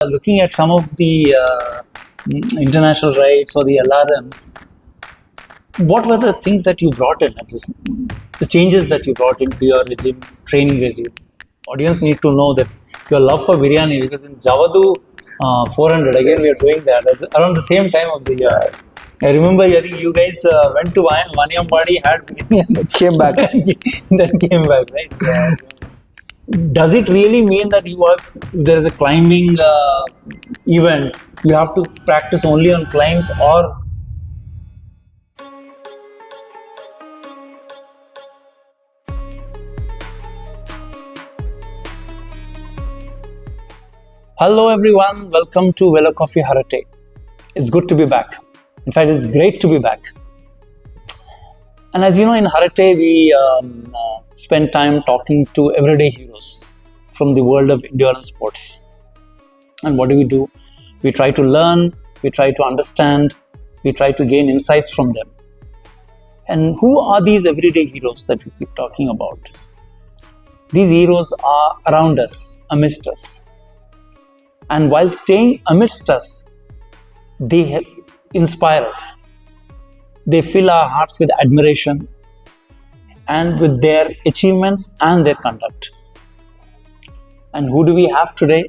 Looking at some of the international rides or the LRMs, what were the things that you brought in? The changes that you brought into your regime, training regime? Audience need to know that your love for biryani, because in Javadu 400, again we are doing that around the same time of the year. I remember, I think you guys went to Vaniyampadi, had biryani, Came back. then came back, right? Yeah. Does it really mean that there is a climbing event, you have to practice only on climbs, or hello everyone, welcome to Velokofi Harate. It's good to be back. In fact, it's great to be back. And as you know, in Harate, we spend time talking to everyday heroes from the world of endurance sports. And what do? We try to learn, we try to understand, we try to gain insights from them. And who are these everyday heroes that we keep talking about? These heroes are around us, amidst us. And while staying amidst us, they inspire us. They fill our hearts with admiration and with their achievements and their conduct. And who do we have today?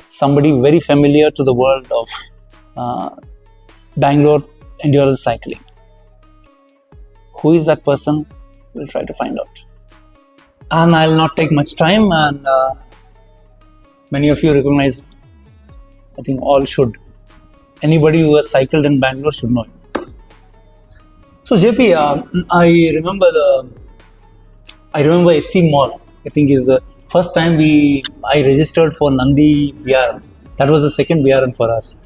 Somebody very familiar to the world of Bangalore endurance cycling. Who is that person? We'll try to find out. And I'll not take much time, and many of you recognize, I think all should. Anybody who has cycled in Bangalore should know him. So JP, I remember Esteem Mall. I think is the first time I registered for Nandi BRM. That was the second BRM for us,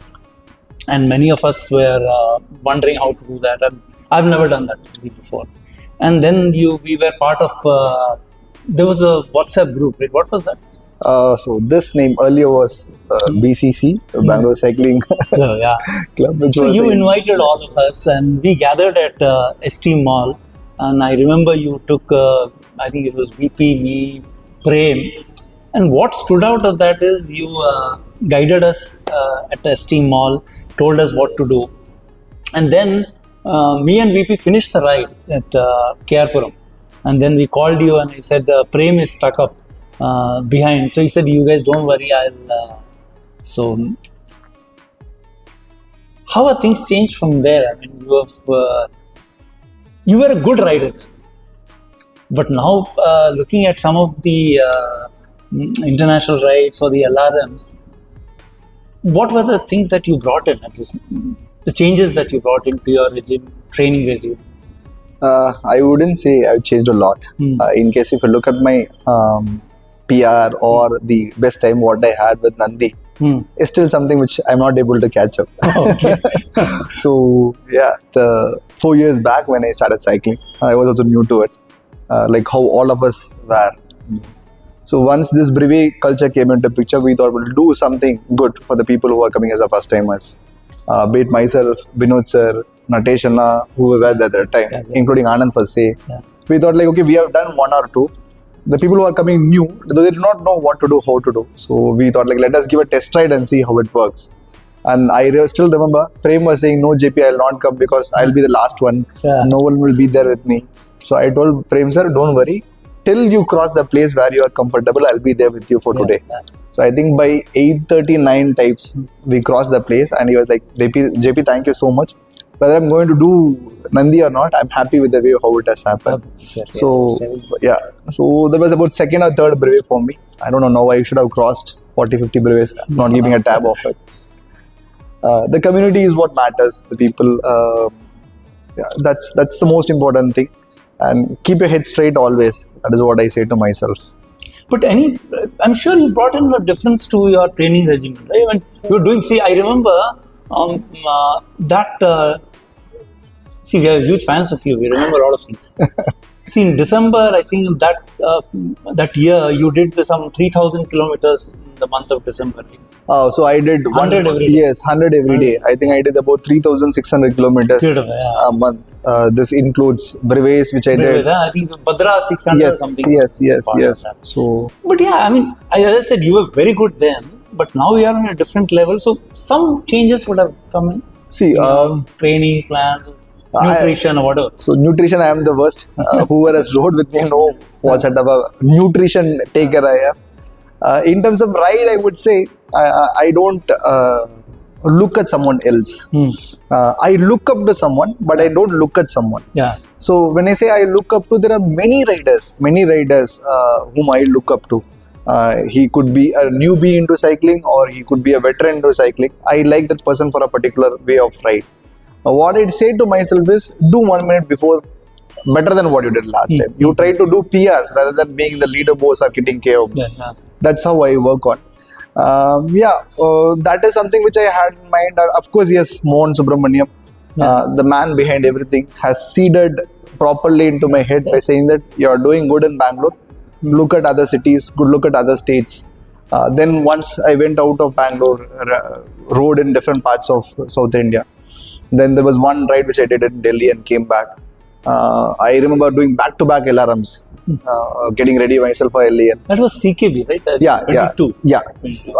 and many of us were wondering how to do that. And I've never done that before. And then we were part of. There was a WhatsApp group, right? What was that? So this name earlier was BCC, Bangalore Cycling Yeah. Club. Which So was you invited all of us, and we gathered at Esteem Mall. And I remember you took, I think it was VP, me, Prem. And what stood out of that is you guided us at the Esteem Mall, told us what to do. And then me and VP finished the ride at KR. And then we called you and he said, Prem is stuck up behind. So he said, you guys don't worry, so how have things changed from there? I mean, you were a good rider, but now looking at some of the international rides or the LRMs, what were the things that you brought in, the changes that you brought into your training regime? I wouldn't say I've changed a lot. In case if you look at my PR or the best time what I had with Nandi, is still something which I'm not able to catch up. Okay. So yeah, 4 years back when I started cycling, I was also new to it, like how all of us were. So once this brevet culture came into picture, we thought we'll do something good for the people who are coming as a first timers. Be it myself, Binod sir, Natesh Anna, who were there at that time, including Anand Fasse. Yeah. We thought like, okay, we have done 1 or 2. The people who are coming new, they do not know what to do, how to do. So we thought like, let us give a test ride and see how it works. And I still remember Prem was saying, no JP, I'll not come because I'll be the last one. Yeah. No one will be there with me. So I told Prem sir, don't worry. Till you cross the place where you are comfortable, I'll be there with you for today. Yeah. So I think by 8:39 types, we crossed the place and he was like, JP, thank you so much. Whether I'm going to do Nandi or not, I'm happy with the way how it has happened. So yeah, so there was about second or third brevet for me. I don't know now, I should have crossed 40-50 brevets, not keeping a tab of it. The community is what matters, the people. That's the most important thing. And keep your head straight always. That is what I say to myself. But I'm sure you brought in a difference to your training regimen, right? When you were doing, I remember we are huge fans of you. We remember a lot of things. In December, I think that year you did some 3,000 kilometers in the month of December. Right? So I did 100 every day. Yes, 100 every day. I think I did about 3,600 kilometers a month. This includes brevets, which I did. I think Badra 600 or something. Yes. So, but yeah, I mean, as I said, you were very good then. but now we are on a different level. So some changes would have come in. See, Training plans, nutrition, or whatever. So nutrition, I am the worst. Whoever has rode with me know what sort of a nutrition taker I am. In terms of ride, I would say I don't look at someone else. I look up to someone, but I don't look at someone. Yeah. So when I say I look up to, there are many riders whom I look up to. He could be a newbie into cycling, or he could be a veteran into cycling. I like that person for a particular way of ride. What I'd say to myself is, do 1 minute before better than what you did last time. You try to do PRs rather than being the leaderboards or getting KOs. Yeah. That's how I work on. That is something which I had in mind. Of course, yes, Mohan Subramaniam, the man behind everything, has seeded properly into my head by saying that you're doing good in Bangalore. Look at other cities, look at other states. Then once I went out of Bangalore, rode in different parts of South India. Then there was one ride which I did in Delhi and came back. I remember doing back-to-back alarms. Getting ready myself for LEL. That was CKB, right? Yeah.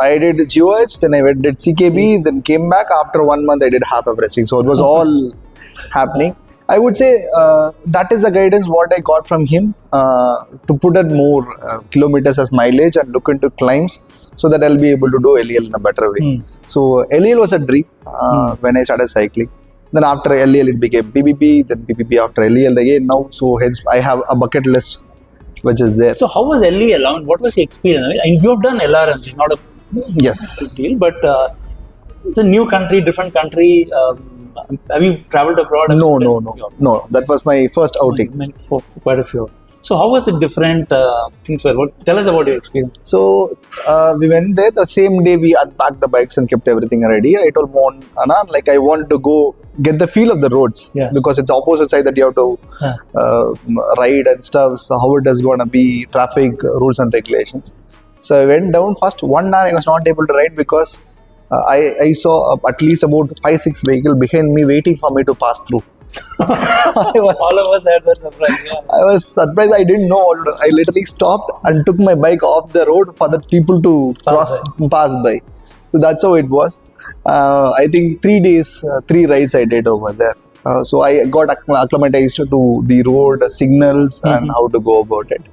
I did GOH, then I did CKB, then came back. After 1 month, I did half Everesting. So it was all happening. I would say that is the guidance what I got from him, to put in more kilometers as mileage and look into climbs, so that I'll be able to do LEL in a better way. So LEL was a dream when I started cycling. Then after LEL it became PBP, then PBP after LEL again now. So hence I have a bucket list which is there. So how was LEL? I mean, what was the experience? I mean, you have done LRMs, it's not a big deal, but it's a new country, different country. Have you traveled abroad? No. That was my first outing. For quite a few. So how was it different? Things were. Tell us about your experience. So we went there. The same day we unpacked the bikes and kept everything ready. I told Mohan, Anna, like I want to go get the feel of the roads, because it's opposite side that you have to ride and stuff. So how it is going to be, traffic rules and regulations. So I went down. First 1 hour I was not able to ride because I saw at least about 5-6 vehicles behind me waiting for me to pass through. All of us had that surprise. Yeah. I was surprised. I didn't know. I literally stopped and took my bike off the road for the people to pass by. So that's how it was. I think 3 days, 3 rides I did over there. So I got acclimatized to the road signals and how to go about it.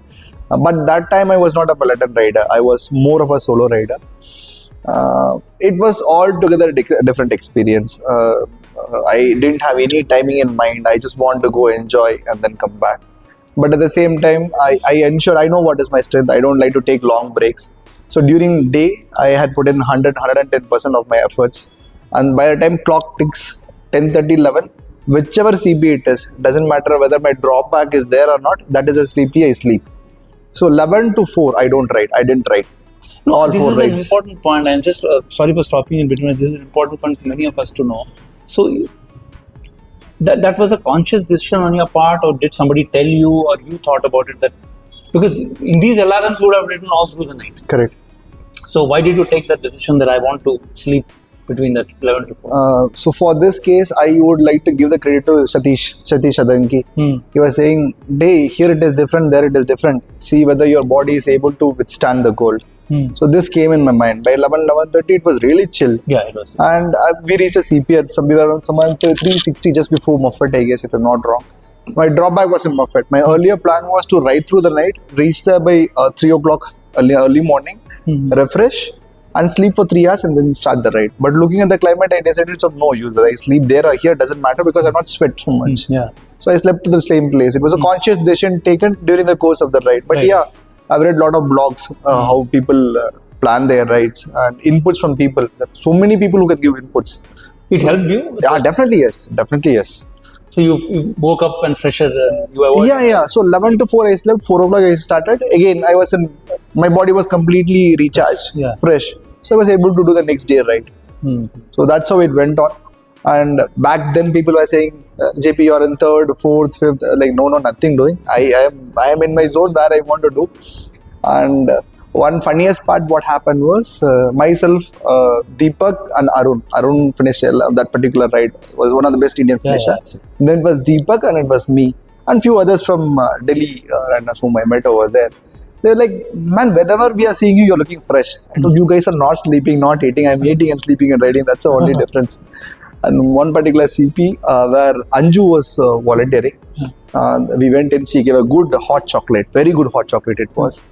But that time I was not a peloton rider. I was more of a solo rider. It was altogether a different experience. I didn't have any timing in mind. I just want to go enjoy and then come back. But at the same time, I ensure I know what is my strength. I don't like to take long breaks. So during day, I had put in 110% of my efforts. And by the time clock ticks 10:30, 11, whichever CP it is, doesn't matter whether my drop back is there or not, that is a CP, I sleep. So 11 to 4, I don't ride. I didn't ride. No, this is an important point. I'm just sorry for stopping in between. This is an important point for many of us to know. So that was a conscious decision on your part, or did somebody tell you, or you thought about it? That because in these alarms you would have written all through the night. Correct. So why did you take that decision that I want to sleep between that 11 to 4? So for this case, I would like to give the credit to Satish Adanki. He was saying, "Hey, here it is different, there it is different. See whether your body is able to withstand the cold." So this came in my mind. By 11:30, it was really chill. Yeah, it was. And we reached a CP at somewhere around 360 just before Muffet, I guess, if I'm not wrong. My drawback was in Muffet. My earlier plan was to ride through the night, reach there by 3 o'clock early morning, refresh, and sleep for 3 hours and then start the ride. But looking at the climate, I decided it's of no use. Whether I sleep there or here doesn't matter because I'm not sweat so much. So I slept to the same place. It was a conscious decision taken during the course of the ride. But I've read a lot of blogs, how people plan their rides and inputs from people. There are so many people who can give inputs. It helped you? Yeah, definitely yes. So you woke up and fresher. You avoided? Yeah. So 11 to 4 I slept. 4 o'clock I started. Again, my body was completely recharged, fresh. So I was able to do the next day ride. So that's how it went on. And back then people were saying, JP, you're in 3rd, 4th, 5th. Like, no, nothing doing. I am in my zone where I want to do. And one funniest part what happened was myself, Deepak and Arun. Arun finished that particular ride. Was one of the best Indian finishers. Then it was Deepak and it was me. And few others from Delhi runners whom I met over there. They're like, man, whenever we are seeing you, you're looking fresh. I told you guys are not sleeping, not eating. I'm eating and sleeping and riding. That's the only difference. And one particular CP where Anju was volunteering, we went in. She gave a good hot chocolate, very good hot chocolate it was.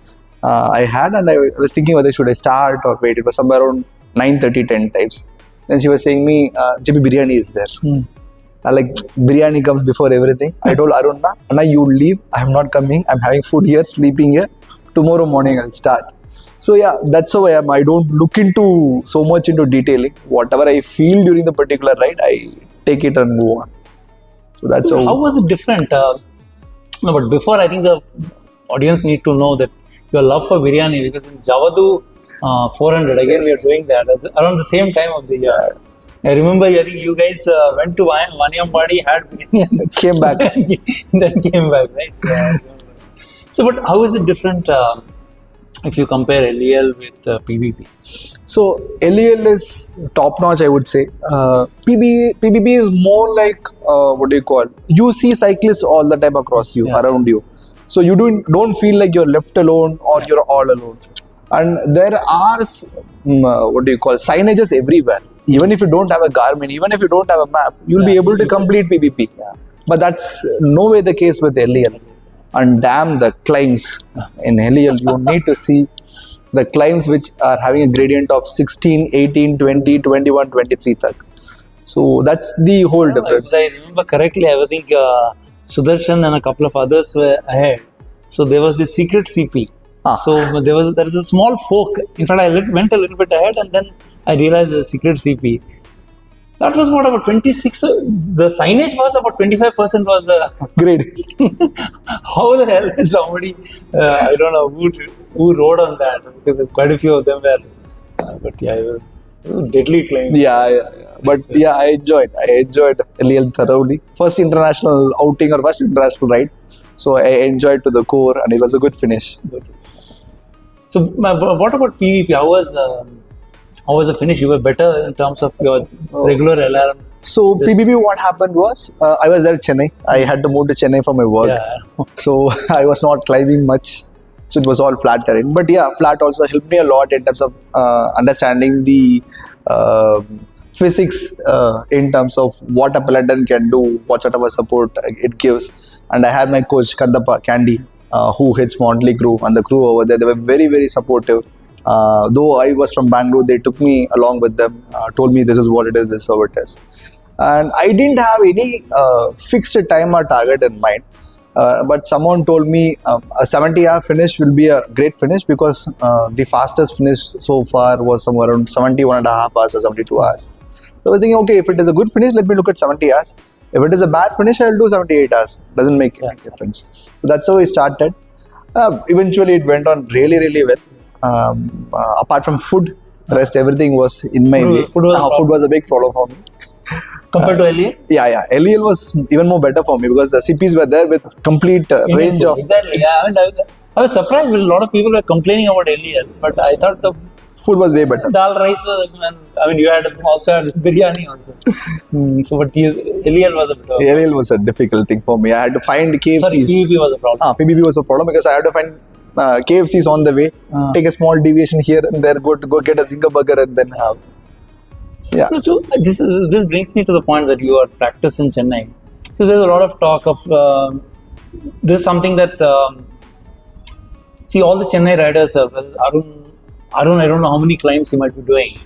I had, and I was thinking whether should I start or wait. It was somewhere around 9:30, 10 types. Then she was saying me, JB biryani is there. Like biryani comes before everything. I told Aruna, Anna, you leave. I'm not coming. I'm having food here, sleeping here. Tomorrow morning I'll start. So yeah, that's how I am. I don't look into so much into detailing. Whatever I feel during the particular ride, I take it and move on. So that's how. How was it different? No, but before, I think the audience need to know that your love for biryani, because in Javadu 400, again we are doing that around the same time of the year. I remember, I think you guys went to Vaniyampadi, had biryani, and Came back. then came back, right? Yeah. So, but how is it different if you compare LEL with PBP? So LEL is top notch, I would say. PBP is more like what do you call? You see cyclists all the time across you, around you. So you don't feel like you're left alone or you're all alone. And there are what do you call, signages everywhere. Even if you don't have a Garmin, even if you don't have a map, you'll be able to complete PBP. But that's no way the case with LEL. And damn, the climbs in LEL, you need to see the climbs which are having a gradient of 16, 18, 20, 21, 23 tak. So that's the whole difference. If I remember correctly, I think Sudarshan and a couple of others were ahead. So there was the secret CP. So there is a small fork. In fact, I went a little bit ahead, and then I realized the secret CP. That was what, about 26. The signage was about 25% was Great. How the hell is somebody? I don't know who rode on that, because quite a few of them were. But yeah, it was deadly claim. Yeah. But yeah, I enjoyed LEL thoroughly. First international outing or first international ride. So I enjoyed to the core, and it was a good finish. So what about PVP? How was the finish? You were better in terms of your regular alarm. So PBP, what happened was, I was there in Chennai. I had to move to Chennai for my work. So I was not climbing much. So it was all flat terrain. But yeah, flat also helped me a lot in terms of understanding the physics in terms of what a peloton can do, what sort of a support it gives. And I had my coach Kandappa, Candy, who hits Montley crew, and the crew over there. They were very, very supportive. Though I was from Bangalore, they took me along with them, told me this is what it is, this is how it is. And I didn't have any fixed time or target in mind. But someone told me a 70-hour finish will be a great finish, because the fastest finish so far was somewhere around 71.5 hours or 72 hours. So I was thinking, okay, if it is a good finish, let me look at 70 hours. If it is a bad finish, I'll do 78 hours. Doesn't make any difference. So that's how I started. Eventually, it went on really, really well. Apart from food, the rest everything was in my way. Food was a big problem for me. Compared to LEL? Yeah. LEL was even more better for me, because the CPs were there with complete range of... Exactly, yeah. I was surprised because a lot of people were complaining about LEL, but I thought the food was way better. Dal rice was, you also had biryani also. So, but LEL was a bit of a LEL was a difficult thing for me. I had to find KFCs. Sorry, PBP was a problem. PBP was a problem, because I had to find KFCs on the way, take a small deviation here and there, go get a Zinger burger and then have. Yeah. So this brings me to the point that you are practiced in Chennai. So there's a lot of talk of this is something that see, all the Chennai riders, Arun, I don't know how many climbs he might be doing,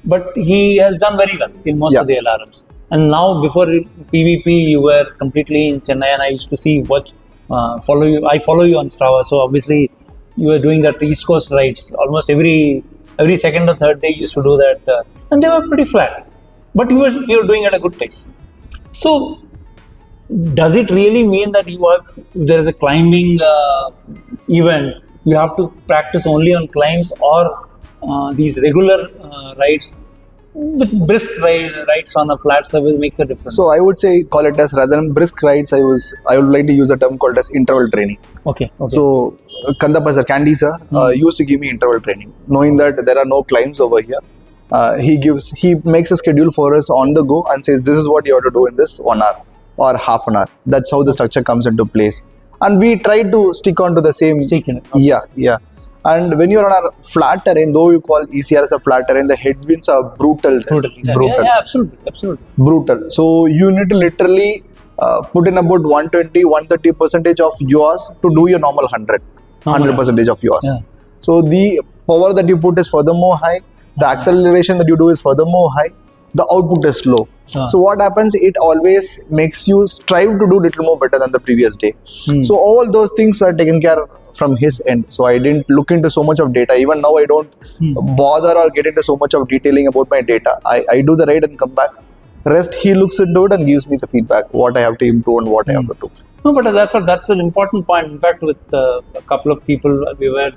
but he has done very well in most of the alarms. And now, before PVP, you were completely in Chennai, and I used to see follow you. I follow you on Strava, so obviously you were doing that East Coast rides almost every second or third day. You used to do that, and they were pretty flat, but you were doing it at a good pace. So, does it really mean that there is a climbing event, you have to practice only on climbs, or these regular rides with brisk rides on a flat surface makes a difference? So I would say, call it as, rather than brisk rides, I would like to use a term called as interval training. Okay. So Kandappa sir, Candy sir, used to give me interval training, knowing that there are no climbs over here. He makes a schedule for us on the go and says, this is what you have to do in this 1 hour or half an hour. That's how the structure comes into place. and we try to stick on to the same. Stick in it. Okay. Yeah. And when you're on a flat terrain, though you call ECR as a flat terrain, the headwinds are brutal. Brutal. Exactly. Yeah, absolutely. Brutal. So you need to literally put in about 120-130% of yours to do your normal 100% of yours. Yeah. So the power that you put is furthermore high, the acceleration that you do is furthermore high, the output is low. So what happens, it always makes you strive to do little more better than the previous day. So all those things were taken care of from his end. So I didn't look into so much of data. Even now I don't bother or get into so much of detailing about my data. I do the ride and come back. Rest he looks into it and gives me the feedback, what I have to improve and what I have to do. No, but that's an important point. In fact, with a couple of people, we were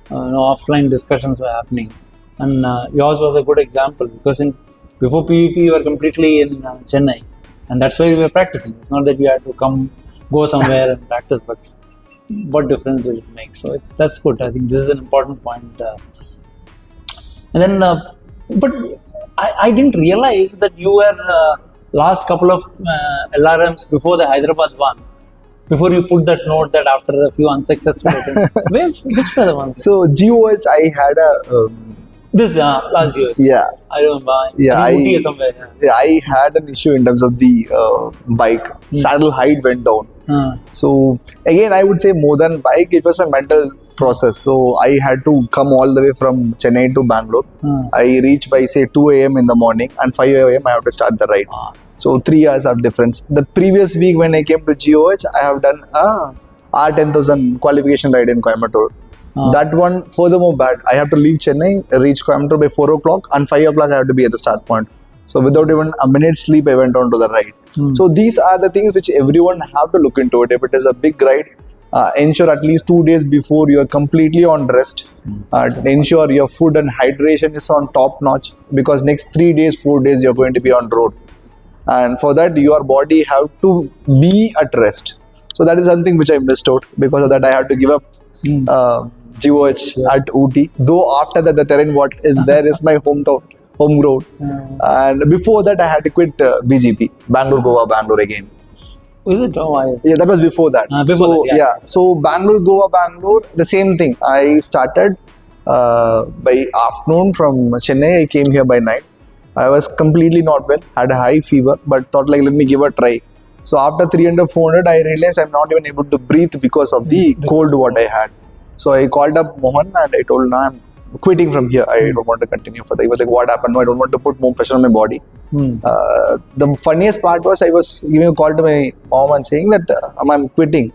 offline discussions were happening, and yours was a good example because before PVP we were completely in Chennai, and that's why we were practicing. It's not that we had to go somewhere and practice, but what difference will it make? So that's good. I think this is an important point. And then, but I didn't realize that you were last couple of LRMs before the Hyderabad one. Before you put that note that after a few unsuccessful attempts, which were the ones? So GOH, I had a this last year. Yeah, I remember. Yeah, Ooty or somewhere. Yeah, I had an issue in terms of the bike. Saddle height went down. So again, I would say more than bike, it was my mental process. So I had to come all the way from Chennai to Bangalore. I reached by say 2 a.m. in the morning, and 5 a.m. I have to start the ride. So 3 hours of difference. The previous week when I came to GOH, I have done a R10,000 qualification ride in Coimbatore. That one furthermore bad. I have to leave Chennai, reach Coimbatore by 4 o'clock, and 5 o'clock I have to be at the start point. So without even a minute's sleep, I went on to the ride. So these are the things which everyone have to look into it. If it is a big ride, ensure at least 2 days before you are completely on rest. Ensure your food and hydration is on top notch, because next 3 days, 4 days you're going to be on road. And for that, your body have to be at rest. So that is something which I missed out. Because of that, I had to give up GOH at Ooty. Though after that, the terrain what is there is my hometown, home ground. And before that, I had to quit BGP, Bangalore, Goa, Bangalore again. Is it? Oh, yeah, that was before that. So Bangalore, Goa, Bangalore, the same thing. I started by afternoon from Chennai. I came here by night. I was completely not well, had a high fever, but thought like, let me give a try. So after 300, 400, I realized I'm not even able to breathe because of the cold what I had. So I called up Mohan and I told him, I'm quitting from here. I don't want to continue further. He was like, what happened? No, I don't want to put more pressure on my body. The funniest part was I was giving a call to my mom and saying that I'm quitting.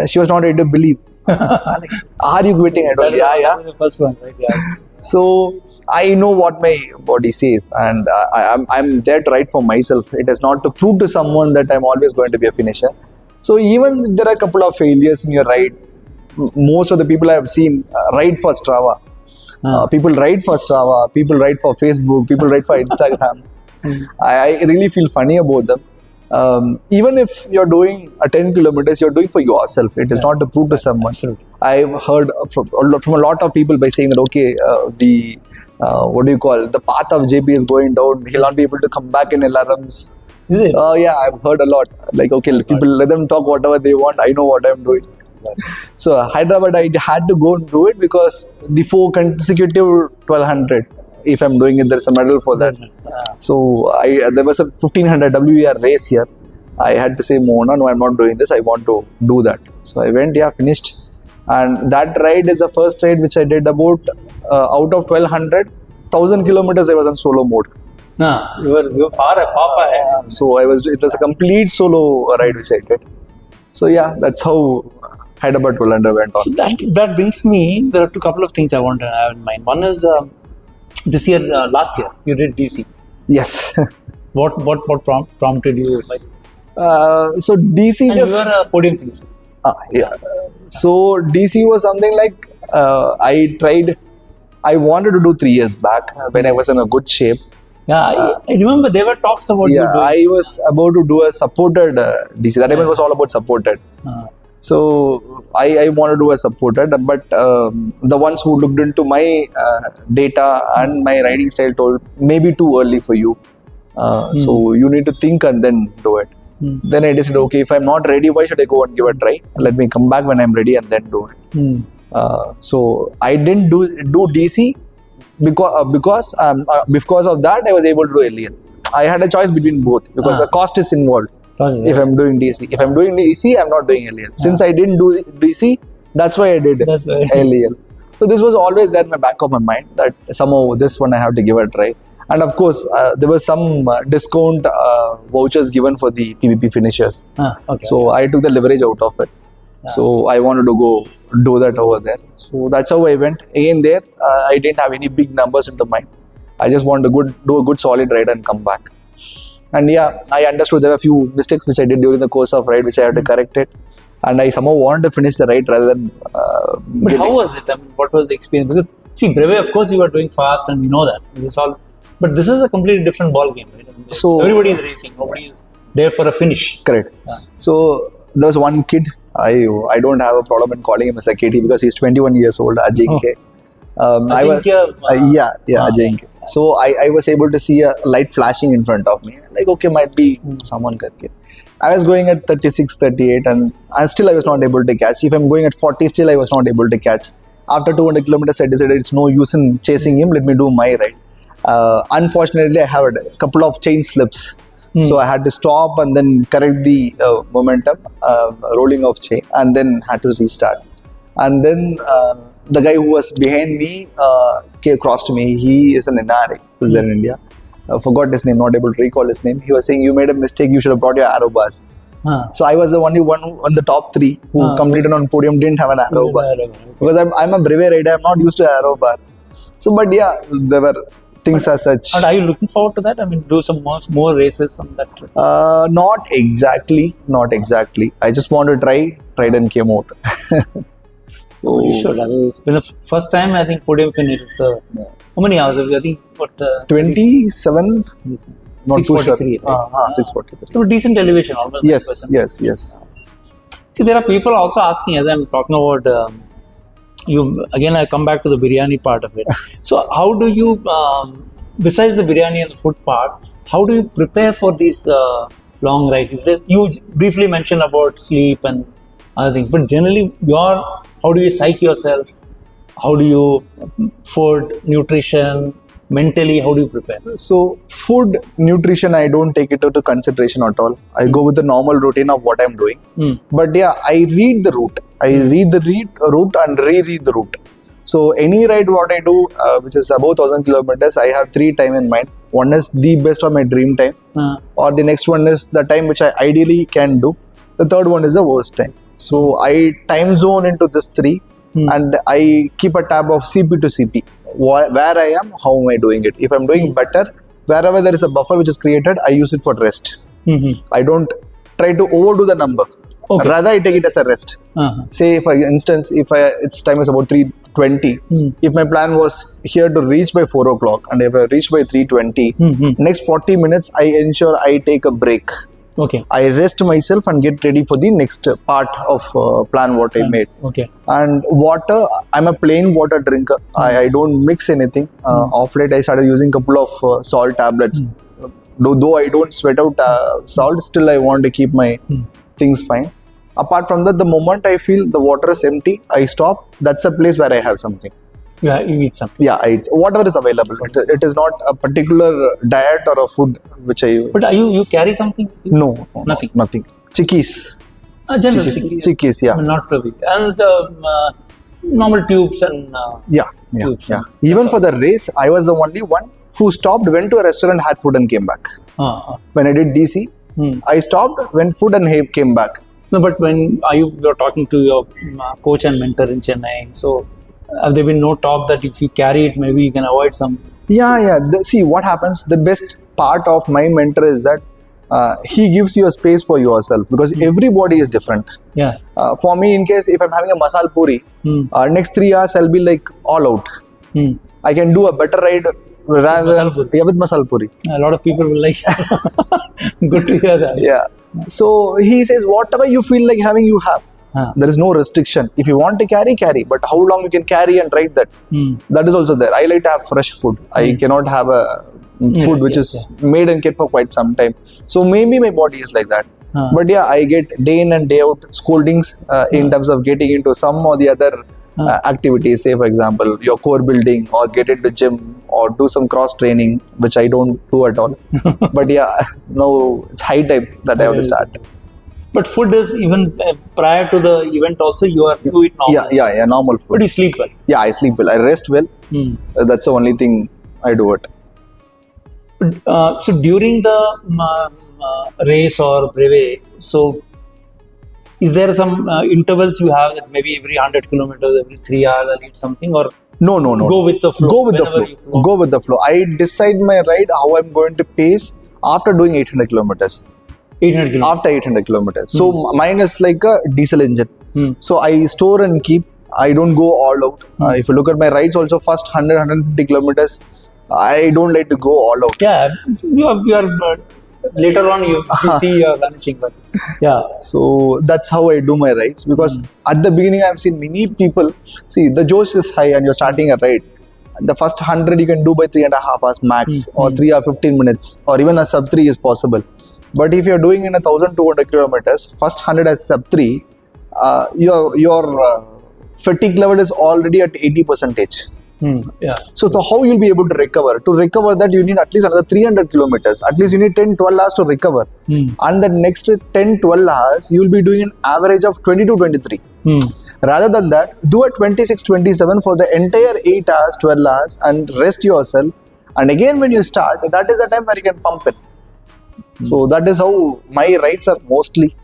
She was not able to believe. Like, are you quitting? I told her, yeah. The first one, right? Yeah. So I know what my body says, and I'm there to ride for myself. It is not to prove to someone that I'm always going to be a finisher. So even if there are a couple of failures in your ride, most of the people I have seen ride for Strava. People ride for Strava, people ride for Facebook, people ride for Instagram. I really feel funny about them. Even if you're doing 10 kilometers, you're doing for yourself. It is not to prove to someone. Absolutely. I've heard from a lot of people by saying that, okay, the path of JP is going down, he'll not be able to come back in LRMs. Is it? Yeah, I've heard a lot. Like, okay, people let them talk whatever they want, I know what I'm doing. Exactly. So Hyderabad, I had to go and do it because the 4 consecutive 1200, if I'm doing it, there's a medal for that. So there was a 1500 WER race here. I had to say, Mona, no, I'm not doing this, I want to do that. So I went, finished. And that ride is the first ride which I did about out of 1200, 1000 kilometers I was on solo mode. You were far ahead. So it was a complete solo ride which I did. So yeah, that's how Hyderabad 1200 went on. So that brings me, there are a couple of things I want to have in mind. One is this year, last year, you did DC. Yes. What prompted you? Like, so DC and just... you were a podium finisher. Yeah. So DC was something like I wanted to do 3 years back when I was in a good shape. Yeah, I remember there were talks about you doing. I was about to do a supported DC. That event was all about supported. So I wanted to do a supported, but the ones who looked into my data and my riding style told maybe too early for you. So you need to think and then do it. Then I decided, okay, if I'm not ready, why should I go and give a try? Let me come back when I'm ready and then do it. So I didn't do DC because of that I was able to do LEL. I had a choice between both because the cost is involved. If I'm doing DC, if I'm doing DC, I'm not doing LEL. Since I didn't do DC, that's why I did LEL. So this was always there in my back of my mind that somehow this one I have to give a try. And of course, there was some discount vouchers given for the PBP finishers. So I took the leverage out of it. So I wanted to go do that over there. So that's how I went. Again there, I didn't have any big numbers into mind. I just wanted to do a good solid ride and come back. And yeah, I understood there were a few mistakes which I did during the course of ride, which I had to correct it. And I somehow wanted to finish the ride rather than. But how was it? I mean, what was the experience? Because see, Breve, of course, you were doing fast, and we know that. It's all, but this is a completely different ball game, right? I mean, so everybody is racing. Nobody is there for a finish. Correct. So there was one kid. I don't have a problem in calling him a Saketi because he's 21 years old, Ajinkya. Ajinkya. So I was able to see a light flashing in front of me. Like, okay, might be someone karke. I was going at 36, 38 and I was not able to catch. If I'm going at 40, still I was not able to catch. After 200 kilometers, I decided it's no use in chasing him. Let me do my ride. Unfortunately, I had a couple of chain slips. So I had to stop and then correct the momentum, rolling of chain, and then had to restart. And then the guy who was behind me crossed me. He is an NRI who's there in India. I forgot his name, not able to recall his name. He was saying, you made a mistake, you should have brought your arrow bars. So I was the only one on the top three who completed on podium, didn't have an arrow bar. Because I'm a Breve rider, I'm not used to arrow bar. So, but yeah, there were things as such. And are you looking forward to that? I mean, do some more races on that trip? Not exactly. I just want to try and came out. Oh, you should. I mean, it's been a first time I think podium finish. So, how many hours? I think 27. Not too sure. 643. Right? 643. So decent elevation, almost. Yes. See, there are people also asking, as I'm talking about you. Again, I come back to the biryani part of it. So, how do you, besides the biryani and the food part, how do you prepare for these long rides? You briefly mentioned about sleep and other things, but generally, how do you psych yourself? How do you food, nutrition, mentally, how do you prepare? So, food, nutrition, I don't take it into consideration at all. I go with the normal routine of what I'm doing. But yeah, I read the route. I read the route and reread the route. So, any ride what I do, which is above 1000 kilometers, I have 3 time in mind. One is the best or my dream time. Or the next one is the time which I ideally can do. The third one is the worst time. So, I time zone into this 3. And I keep a tab of CP to CP. Where I am, how am I doing it? If I'm doing better, wherever there is a buffer which is created, I use it for rest. I don't try to overdo the number. Rather, I take it as a rest. Say, for instance, if its time is about 3:20, if my plan was here to reach by 4 o'clock and if I reach by 3:20, next 40 minutes, I ensure I take a break. I rest myself and get ready for the next part of plan what I made. And water, I'm a plain water drinker. I don't mix anything. Off late, I started using a couple of salt tablets. Though I don't sweat out salt, still I want to keep my things fine. Apart from that, the moment I feel the water is empty, I stop. That's a place where I have something. Yeah, you eat something. Yeah, I eat whatever is available. It is not a particular diet or a food which I use. But you carry something? No, nothing. Chickies. General chickies, yeah. Not too big. And normal tubes and tubes. Yeah. Even for the race, I was the only one who stopped, went to a restaurant, had food and came back. When I did DC, I stopped, went food and came back. No, but when you're talking to your coach and mentor in Chennai, so have there been no talk that if you carry it, maybe you can avoid some? Yeah. See, what happens, the best part of my mentor is that he gives you a space for yourself because everybody is different. For me, in case if I'm having a masal puri, next 3 hours I'll be like all out. I can do a better ride rather with masal puri. A lot of people will like. Good to hear that. Yeah. So he says, whatever you feel like having, you have. There is no restriction. If you want to carry. But how long you can carry and ride that? That is also there. I like to have fresh food. I cannot have a food which is made and kept for quite some time. So maybe my body is like that. But yeah, I get day in and day out scoldings in terms of getting into some or the other activities. Say, for example, your core building, or get into gym, or do some cross training, which I don't do at all. But yeah, no, it's high time that I have to start. But food is even prior to the event also you eat normal. Yeah, normal food. But you sleep well. Yeah, I sleep well. I rest well. That's the only thing I do it. So during the race or brevet, so is there some intervals you have that maybe every 100 kilometers, every 3 hours I'll eat something, or No. go with the flow? Go with the flow. Go with the flow. I decide my ride how I'm going to pace after doing 800 kilometers. 800 kilometers. After 800 kilometers. So mine is like a diesel engine. So I store and keep. I don't go all out. If you look at my rides also, first 100, 150 kilometers, I don't like to go all out. Yeah, you are later on you see you're vanishing, but yeah. So that's how I do my rides, because at the beginning I've seen many people, see, the josh is high and you're starting a ride. The first 100 you can do by 3.5 hours max, or 3 or 15 minutes, or even a sub 3 is possible. But if you're doing in 1,200 kilometers, first 100 as sub 3, your fatigue level is already at 80%. Yeah. So how you'll be able to recover? To recover that, you need at least another 300 kilometers. At least you need 10-12 hours to recover. And the next 10-12 hours, you'll be doing an average of 22-23. Rather than that, do a 26-27 for the entire 8 hours, 12 hours, and rest yourself. And again, when you start, that is the time where you can pump it. So that is how my rides are mostly.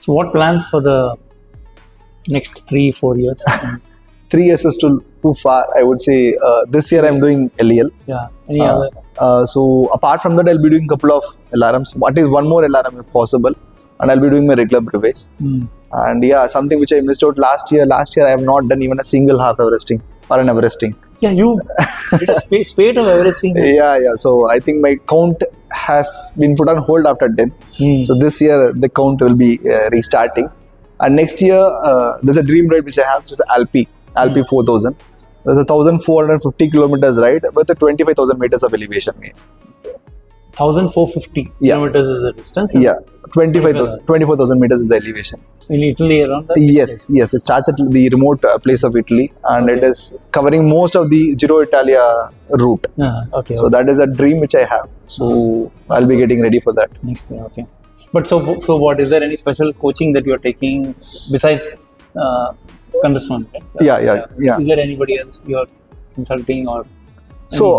So what plans for the next 3-4 years? 3 years is too far. I would say this year I'm doing LEL. Yeah. Any other? So apart from that, I'll be doing a couple of alarms. At least one more alarm if possible. And I'll be doing my regular brevets. And yeah, something which I missed out last year. Last year I have not done even a single half Everesting or an Everesting. Yeah, you did a spate of Everesting. Yeah. So I think my count has been put on hold after 10. So this year the count will be restarting. And next year there's a dream ride which I have, which is Alpi 4000. There's a 1,450 kilometers ride with a 25,000 meters of elevation. 1,450 kilometers is the distance? Yeah, 24,000 meters is the elevation. In Italy around that? Yes. It starts at the remote place of Italy, and it is covering most of the Giro Italia route. So that is a dream which I have. So I'll be getting ready for that. Next year, okay. But so what, is there any special coaching that you're taking besides Kandaswan? Yeah. Is there anybody else you're consulting or? So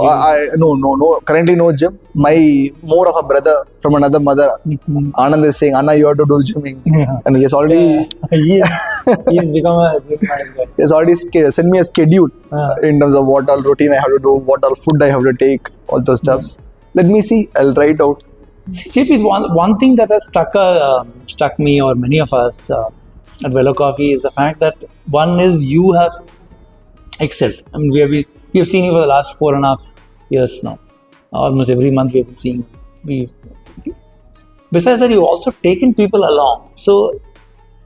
no. Currently no gym. My more of a brother from another mother, Anand, is saying, "Anna, you have to do gymming," and he has already he has become a gym manager. He has already sent me a schedule in terms of what all routine I have to do, what all food I have to take, all those stuffs. Let me see. I'll try it out. See, JP, one thing that has struck me or many of us at Velokofi is the fact that one is you have excelled. I mean, we have seen you for the last 4.5 years now. Almost every month we have been seeing. Besides that, you've also taken people along. So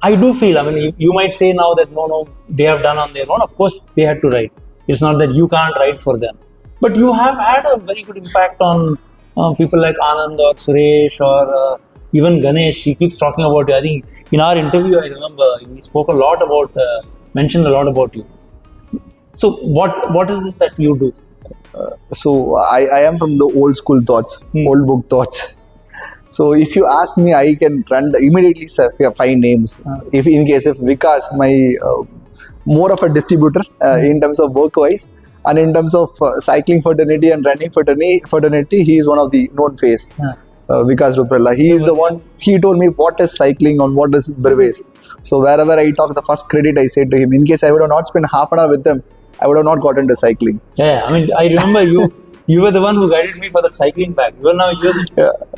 I do feel, I mean, you might say now that no, they have done on their own. Of course, they had to ride. It's not that you can't ride for them. But you have had a very good impact on people like Anand or Suresh or even Ganesh. He keeps talking about you. I think in our interview, I remember he spoke mentioned a lot about you. So what is it that you do? So I am from the old school thoughts, old book thoughts. So if you ask me, I can immediately say 5 names. If Vikas, my more of a distributor in terms of work wise, and in terms of cycling fraternity and running fraternity, he is one of the known face. Vikas Ruprella. He is the one. He told me what is cycling and what is brevets. So wherever I talk, the first credit I say to him. In case I would have not spent half an hour with them, I would have not got into cycling. Yeah, I mean, I remember you were the one who guided me for that cycling bag. Well, now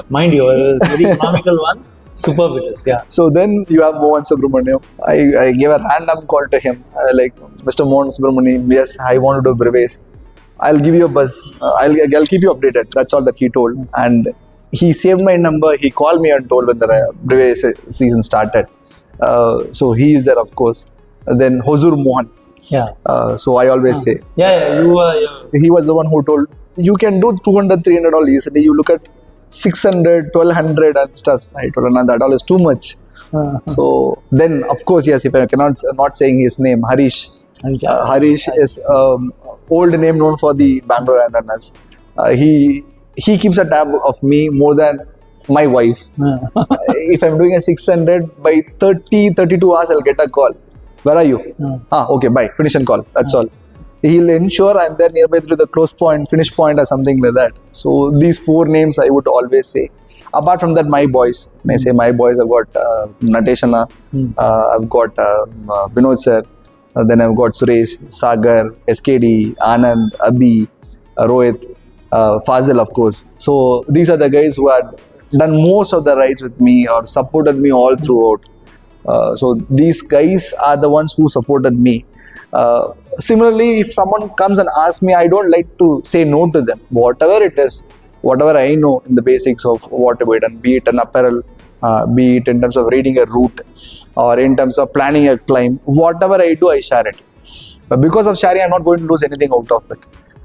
mind you, it was a very economical one. Superb it is, yeah. So then you have Mohan Subramaniam. I gave a random call to him, like, Mr. Mohan Subramaniam, yes, I want to do brevets. I'll give you a buzz. I'll keep you updated. That's all that he told. And he saved my number. He called me and told when the brevet season started. So he is there, of course. Then Hosur Mohan. Yeah. So I always say. Yeah. He was the one who told, you can do 200, 300 all easily. You look at 600, 1200 and stuff. I told him, that all is too much. So then, of course, yes, if I cannot not saying his name, Harish. Harish is old name known for the Bangalore Randonneurs. He keeps a tab of me more than my wife. If I'm doing a 600, by 32 hours, I'll get a call. Where are you? Okay, bye. Finish and call. That's all. He'll ensure I'm there nearby through the close point, finish point, or something like that. So these 4 names I would always say. Apart from that, my boys. When I say my boys, I've got Nateshana, I've got Vinod sir, then I've got Suresh, Sagar, SKD, Anand, Abhi, Rohit, Fazil, of course. So these are the guys who had done most of the rides with me or supported me all throughout. So these guys are the ones who supported me. Similarly, if someone comes and asks me, I don't like to say no to them. Whatever it is, whatever I know in the basics of what to do, be it an apparel, be it in terms of reading a route, or in terms of planning a climb, whatever I do, I share it. But because of sharing, I'm not going to lose anything out of it.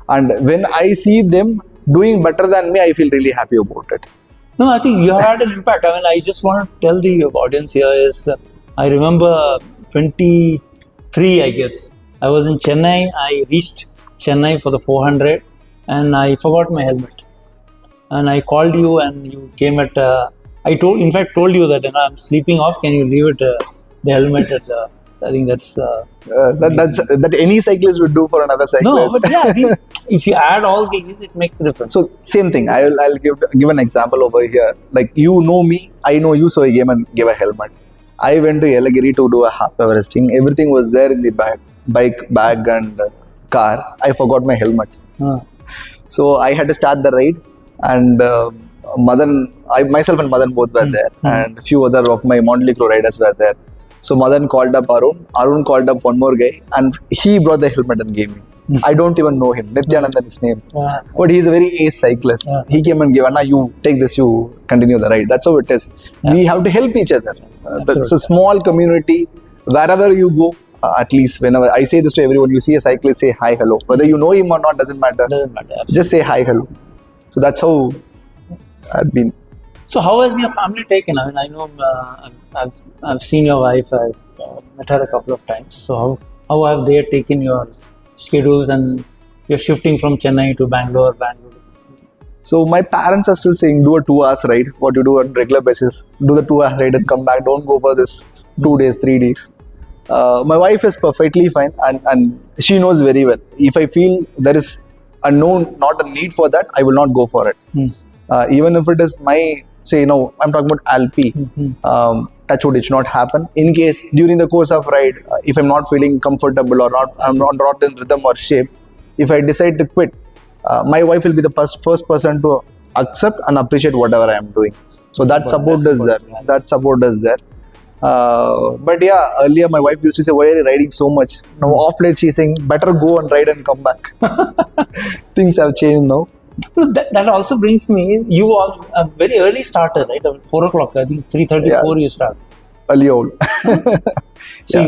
And when I see them doing better than me, I feel really happy about it. No, I think you had an impact. I mean, I just want to tell the audience here is, I remember 23, I guess. I was in Chennai. I reached Chennai for the 400 and I forgot my helmet. And I called you and you came at, I told you that I'm sleeping off. Can you leave it, the helmet at the, I think that's... that any cyclist would do for another cyclist. No, but yeah, I think if you add all these, it makes a difference. So same thing. I'll give an example over here. Like, you know me, I know you, so I gave a helmet. I went to Yelagiri to do a half Everesting. Everything was there in the bike bag and car. I forgot my helmet. So I had to start the ride, and myself and Madan both were there, and a few other of my Motley Crew riders were there. So Madan called up Arun called up one more guy, and he brought the helmet and gave me. I don't even know him, Nityanandan is his name. But he's a very ace cyclist. He came and gave, Anna, you take this, you continue the ride. That's how it is. We have to help each other. It's a small community. Wherever you go, at least whenever I say this to everyone, you see a cyclist, say hi, hello. Whether you know him or not, doesn't matter. Just say hi, hello. So that's how I've been. So how has your family taken? I mean, I know I've seen your wife. I've met her a couple of times. So how have they taken your schedules, and you're shifting from Chennai to Bangalore? So my parents are still saying, do a 2 hours ride. What you do on regular basis, do the 2 hours ride and come back. Don't go for this 2 days, 3 days. My wife is perfectly fine, and she knows very well. If I feel there is not a need for that, I will not go for it. Even if it is my, say, I'm talking about Alpi, touch wood, it should not happen. In case during the course of ride, if I'm not feeling comfortable or I'm not in rhythm or shape, if I decide to quit, my wife will be the first person to accept and appreciate whatever I am doing. So that support is there. That support is there. But yeah, earlier my wife used to say, why are you riding so much? Now off late she's saying, better go and ride and come back. Things have changed now. That also brings me, you are a very early starter, right? 4 o'clock, I think 3:34 you start. Early old. So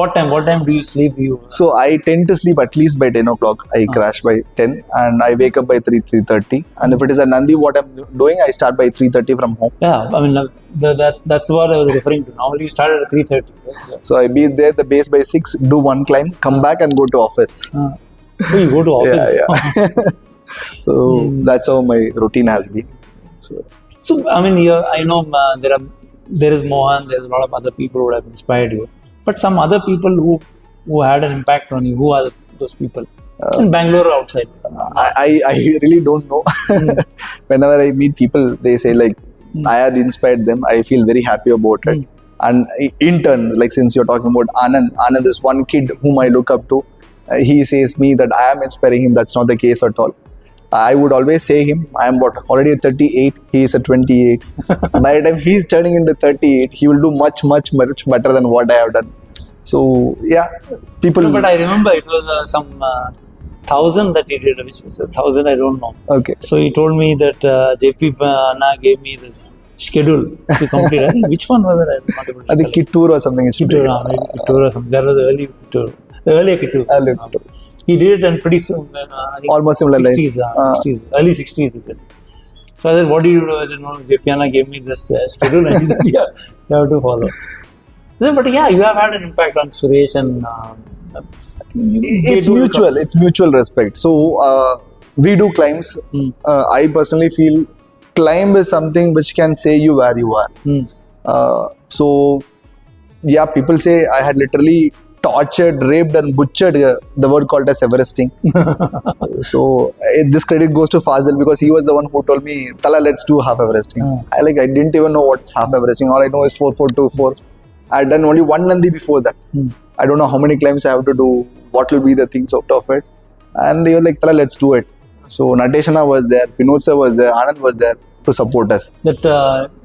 what time do you sleep? So I tend to sleep at least by 10 o'clock. I crash by 10 and I wake up by 3:30. And if it is a Nandi, what I'm doing, I start by 3:30 from home. Yeah, I mean, that's what I was referring to. Normally you start at 3:30. Right? So I be there the base by 6, do one climb, come back and go to office. Oh, you go to office? Yeah. So that's how my routine has been. So I mean, I know there is Mohan, there's a lot of other people who have inspired you. But some other people who had an impact on you, who are those people? In Bangalore or outside? I really don't know. Whenever I meet people, they say like, I had inspired them. I feel very happy about it. And in turn, like since you're talking about Anand is one kid whom I look up to. He says me that I am inspiring him. That's not the case at all. I would always say him, I am already at 38, he is at 28. By the time he is turning into 38, he will do much better than what I have done. So, yeah, people... No, but I remember it was some 1,000 that he did, which was 1,000, I don't know. Okay. So, he told me that JP Anna gave me this schedule to complete. I think, which one was it? I think Kittur or something. Kittur or something. That was the early Kittur. The earlier Kittur. He did it and pretty soon, I think almost similar 60s, 60s, early 60s he did. So I said, what do you do? I said, no, Jepiana gave me this schedule and he said, yeah, you have to follow. But yeah, you have had an impact on Suresh and It's mutual. It's mutual respect. So we do climbs. I personally feel climb is something which can say you where you are. So yeah, people say I had literally tortured, raped and butchered the word called as Everesting. So this credit goes to Fazil because he was the one who told me, Tala, let's do half Everesting. I didn't even know what's half Everesting. All I know is 4424. I had done only one Nandi before that. I don't know how many climbs I have to do, what will be the things out of it. And they were like, Tala, let's do it. So Nateshana was there, Vinod sir was there, Anand was there to support us. That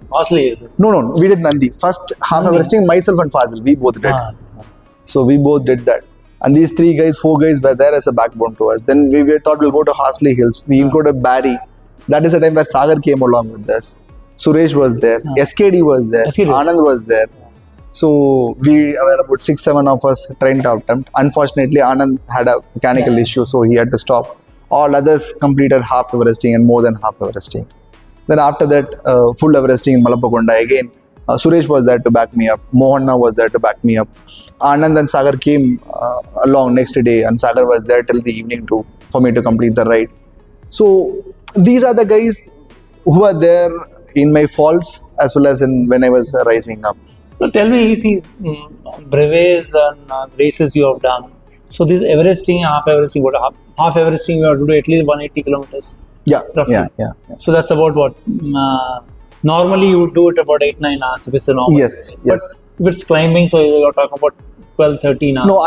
Osley is it? No, we did Nandi. First half Everesting, myself and Fazil, we both did. So we both did that. And these 4 guys were there as a backbone to us. Then we thought we'll go to Harsley Hills. We included Barry. That is the time where Sagar came along with us. Suresh was there. SKD was there. Anand was there. So we were about 6-7 of us trying to attempt. Unfortunately, Anand had a mechanical issue, so he had to stop. All others completed half Everesting and more than half Everesting. Then after that, full Everesting in Malappakonda again. Suresh was there to back me up. Mohanna was there to back me up. Anand and Sagar came along next day, and Sagar was there till the evening for me to complete the ride. So these are the guys who are there in my falls as well as in when I was rising up. So tell me, you see, brevets and races you have done. So this Everesting, half Everesting, half Everesting you have to do at least 180 kilometers. Yeah, roughly. Yeah. So that's about what? Normally you would do it about 8-9 hours if it's a normal. Yes. But if it's climbing, so you're talking about 12-13 hours. No,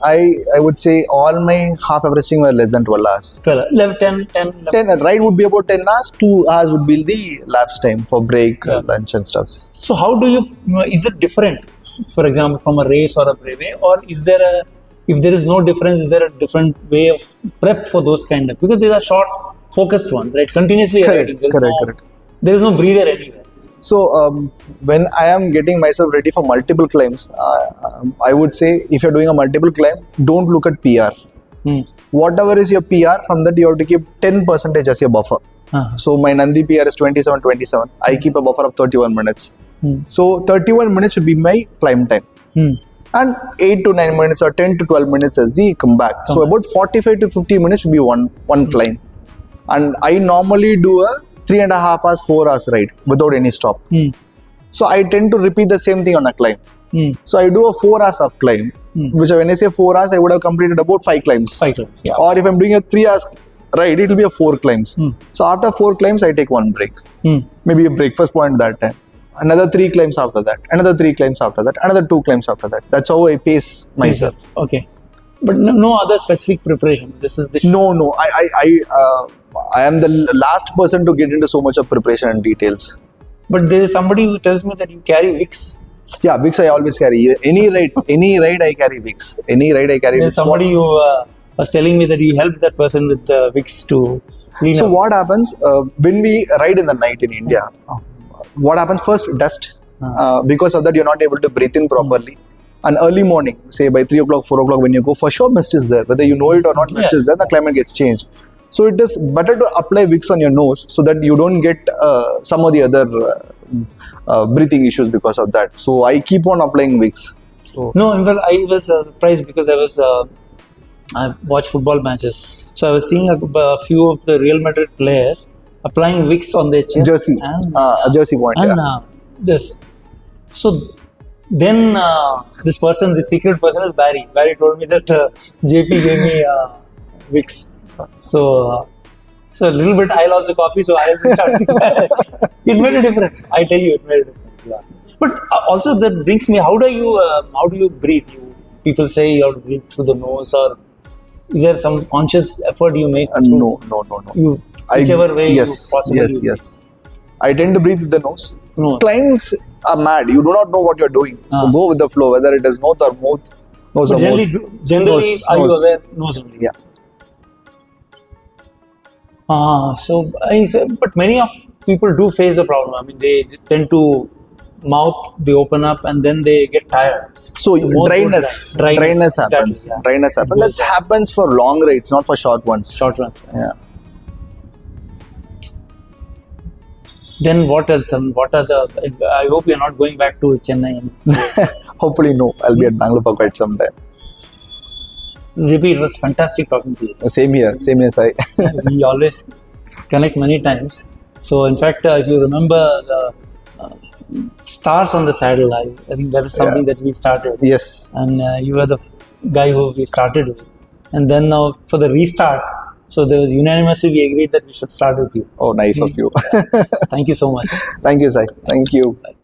I would say all my half Everesting were less than 12 hours. 12, 11, 10. A ride would be about 10 hours, 2 hours would be the lapse time for break, lunch and stuff. So how do you, is it different, for example, from a race or a brevet, or is there if there is no difference, is there a different way of prep for those kind of, because these are short, focused ones, right? Continuously riding. Correct. There is no breather anywhere. So when I am getting myself ready for multiple climbs, I would say if you're doing a multiple climb, don't look at PR. Whatever is your PR, from that you have to keep 10% as your buffer. So my Nandi PR is 27. I keep a buffer of 31 minutes. So 31 minutes should be my climb time. And 8 to 9 minutes or 10 to 12 minutes as the comeback. So about 45 to 50 minutes should be one climb. And I normally do a 3.5 hours, 4 hours ride without any stop. So I tend to repeat the same thing on a climb. So I do a 4 hours of climb, which when I say 4 hours, I would have completed about 5 climbs. 5 climbs, yeah. Or if I'm doing a 3 hours ride, it will be a 4 climbs. So after 4 climbs, I take 1 break. Maybe a breakfast point that time. Another 3 climbs after that. Another 3 climbs after that. Another 2 climbs after that. That's how I pace myself. Okay. But no other specific preparation. This is the No. I am the last person to get into so much of preparation and details. But there is somebody who tells me that you carry Vicks. Yeah, Vicks I always carry. Any ride I carry Vicks. Any ride I carry. There's somebody who was telling me that you helped that person with the Vicks to clean up. So what happens when we ride in the night in India? What happens first? Dust. Because of that, you're not able to breathe in properly. And early morning, say by 3 o'clock, 4 o'clock, when you go, for sure mist is there. Whether you know it or not, mist is there. The climate gets changed. So it is better to apply Vicks on your nose so that you don't get some of the other breathing issues because of that. So I keep on applying Vicks. So. No, in fact, I was surprised because I watched football matches. So I was seeing a few of the Real Madrid players applying Vicks on their chest. Jersey. And, a jersey point. And this. So then this secret person is Barry. Barry told me that JP gave me Vicks. So a little bit I lost a copy, so I started. It made a difference. I tell you, it made a difference. Yeah. But also that brings me. How do you breathe? People say you have to breathe through the nose, or is there some conscious effort you make? No. Whichever way you possibly. Yes. I tend to breathe with the nose. No. Climbs are mad. You do not know what you're doing. So go with the flow, whether it is nose or mouth. Nose or generally, are you aware? Nose only. Yeah. So I said, but many of people do face the problem. I mean, they tend to mouth, they open up, and then they get tired. So dryness happens. Exactly, yeah. Dryness happens. That happens for long rides, not for short ones. Short runs. Yeah. Then what else? What are the? I hope you're not going back to Chennai. Hopefully, no. I'll be at Bangalore for quite some time. Zippy, it was fantastic talking to you. Same here, Sai. We always connect many times. So, in fact, if you remember the stars on the saddle, I think that is something that we started. Yes. And you were the guy who we started with. And then now for the restart, so there was unanimously we agreed that we should start with you. Oh, nice of you. Thank you so much. Thank you, Sai. Thank you. Bye.